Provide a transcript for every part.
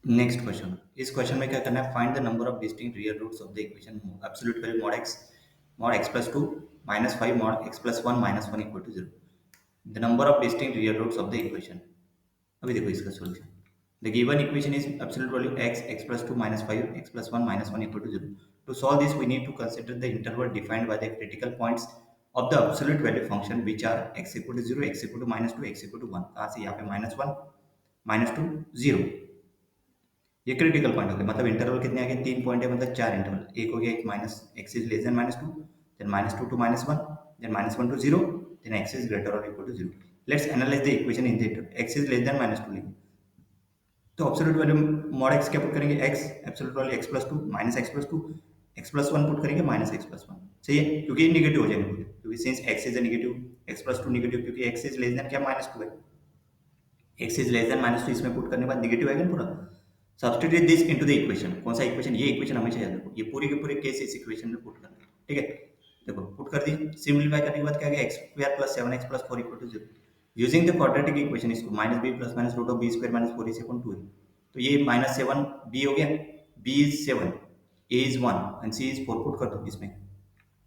Next question, इस question में क्या करना है, find the number of distinct real roots of the equation absolute value mod x plus 2 minus 5 mod x plus 1 minus 1 equal to 0, the number of distinct real roots of the equation. अभी देखो इसका solution. The given equation is absolute value x x plus 2 minus 5 x plus 1 minus 1 equal to 0. To solve this, we need to consider the interval defined by the critical points of the absolute value function, which are x equal to 0, x equal to minus 2, x equal to 1। कहाँ से यहाँ पे minus one minus two zero, ये critical point हो गया। मतलब interval कितने आ गए, 3 पॉइंट है, मतलब 4 इंटरवल। एक हो गया एक minus x is less than minus two, then minus two two minus one, then minus one two zero, then x is greater और equal to zero. Let's analyse the equation in the interval. X is less than minus two लेंगे तो absolute value mod x क्या put करेंगे, x absolute value x plus two minus x plus two, x plus one put करेंगे minus x plus one. सही है, क्योंकि ये negative हो जाएंगे पूरे, क्योंकि since x is a negative x plus to negative, क्योंकि एक्स इज लेस देन क्या माइनस टू है, x is less than minus to इसमें पुट करने के बाद निगेटिव आएगा पूरा। Substitute this into the equation. कौन सा इक्वेशन, ये इक्वेशन हमेशा याद रखो, ये पूरी के पूरे केस इस इक्वेशन में पुट करना है। ठीक है, देखो पुट कर दी, सिंपलीफाई करने के बाद क्या आ गया, x square plus seven x plus four equal to zero. Using the quadratic equation, इसको minus b plus minus root of b square minus four is equal to है। तो ये माइनस सेवन बी हो गया, b is seven, a is one and c is four. Put कर दो इसमें,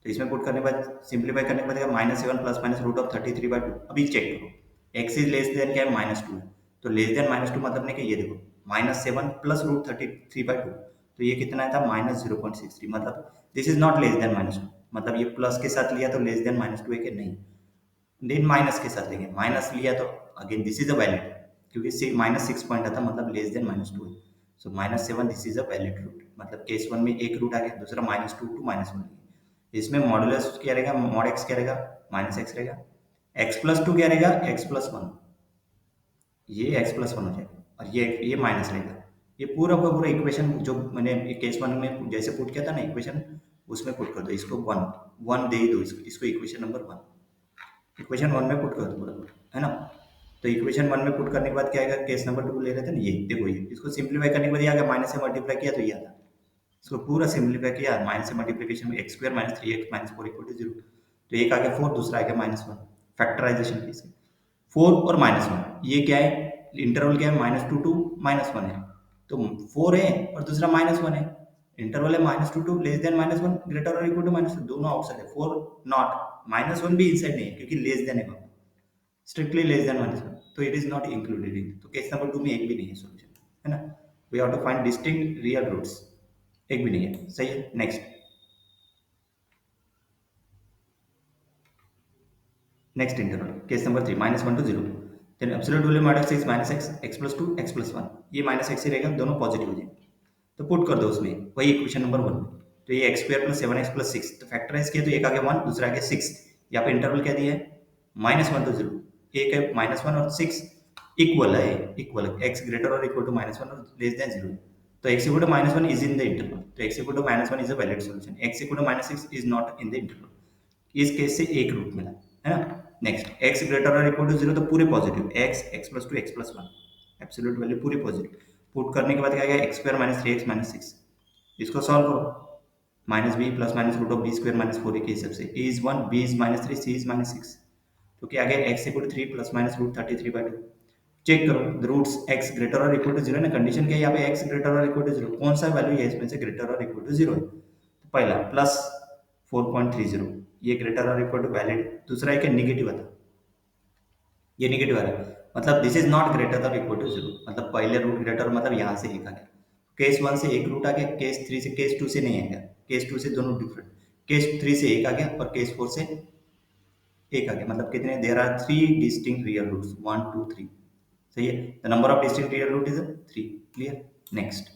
तो इसमें पुट करने के बाद सिंप्लीफाई करने के बाद minus seven plus minus root of 33/2। अभी चेक करो, एक्स इज लेस देन क्या है, माइनस टू है, तो लेस देन माइनस टू मतलब नहीं कि ये देखो माइनस सेवन प्लस रूट 33/2, तो ये कितना था, माइनस 0.63। मतलब this is not less than minus to, मतलब ये प्लस के साथ लिया तो लेस देन माइनस टू है कि नहीं, देन माइनस के साथ लेंगे, माइनस लिया तो again this is a valid, क्योंकि माइनस सिक्स पॉइंट आता मतलब लेस देन माइनस टू है। So minus seven this is a valid root, मतलब केस वन में एक रूट आ गया, दूसरा minus two two minus one. इसमें मॉडुलस क्या रहेगा, मॉड एक्स क्या रहेगा, माइनस एक्स रहेगा, एक्स प्लस टू क्या रहेगा, एक्स प्लस वन, ये एक्स प्लस वन हो जाएगा, और ये माइनस रहेगा। ये पूरा का पूरा इक्वेशन जो मैंने केस वन में जैसे पुट किया था ना इक्वेशन, उसमें पुट कर दो इसको, वन वन दे दो इसको equation number one, equation one में पुट कर दो पूरा, है ना। तो इक्वेशन वन में पुट करने के बाद क्या आएगा, केस नंबर टू ले रहे थे ना, ये देखो, ये इसको सिंप्लीफाई करने के बाद ये आ गया, माइनस से मल्टीप्लाई किया तो ये आता, इसको पूरा सिंप्लीफाई किया, माइनस से मल्टीप्लीकेशन में x square minus three x minus four equal to zero. तो एक आ गया फोर, दूसरा आ गया माइनस वन, फैक्टराइजेशन की इसकी, फोर और माइनस वन, ये क्या है, इंटरवल क्या है, minus two two minus one है, तो फोर है और दूसरा माइनस वन है, इंटरवल है minus two two less than minus one greater और इक्वल टू माइनस टू, दोनों आउटसाइड है, फोर नॉट, माइनस वन भी इनसाइड नहीं है क्योंकि लेस देन है, strictly less than minus one, तो it is not included in, तो केस नंबर टू में एक भी नहीं है सॉल्यूशन, है ना। We have to find distinct real roots, एक भी नहीं है, सही है। Next, next interval case number three, minus one two zero, then absolute value minus six minus x x plus two x plus one, ये minus x ही रहेगा, दोनों पॉजिटिव हो जाएंगे, तो पुट कर दो उसमें वही इक्वेशन नंबर वन में। तो ये x square plus seven x plus six, तो फैक्टराइज किया तो एक आ गया वन, दूसरा आ गया सिक्स, यहाँ पे इंटरवल क्या दिया है, माइनस वन टू जीरो, एक है माइनस वन और सिक्स इक्वल है, इक्वल एक्स ग्रेटर और इक्वल टू माइनस वन और लेस देन जीरो, तो x equal to minus one is in the interval, तो x equal to minus one is a valid solution, x equal to minus six is not in the interval, इस case से एक root मिला, है ना। Next, x greater और equal to zero, तो पूरे positive, x x plus two x plus one, absolute value पूरी पॉजिटिव, पुट करने के बाद क्या गया, x square minus three x minus six, इसको सॉल्व करो, minus b plus minus root of b square minus four के हिसाब से, a is one, b is minus three, c is minus six, तो क्या आ गया, x equal to three plus minus root 33/2। Check करो द रूट्स एक्स ग्रेटर और equal to zero ना, कंडीशन क्या है यहाँ पे, एक्स ग्रेटर और इक्वल टू जीरो, कौन सा वैल्यू है इसमें से ग्रेटर और इक्वल टू जीरो है, तो पहला प्लस 4.30, ये ग्रेटर और इक्वल टू वैलिड, दूसरा एक निगेटिव आता, ये निगेटिव आ रहा है, मतलब this is not greater than equal to zero, मतलब पहले रूट ग्रेटर मतलब यहाँ से एक आ गया, केस वन से एक रूट आ गया, केस थ्री से, केस टू से नहीं आ गया, केस टू से दोनों डिफरेंट, केस थ्री से एक आ गया और केस फोर से एक आ गया, मतलब कितने, there are three distinct real roots, one two three, सही है, the number of distinct real root is three, clear. Next,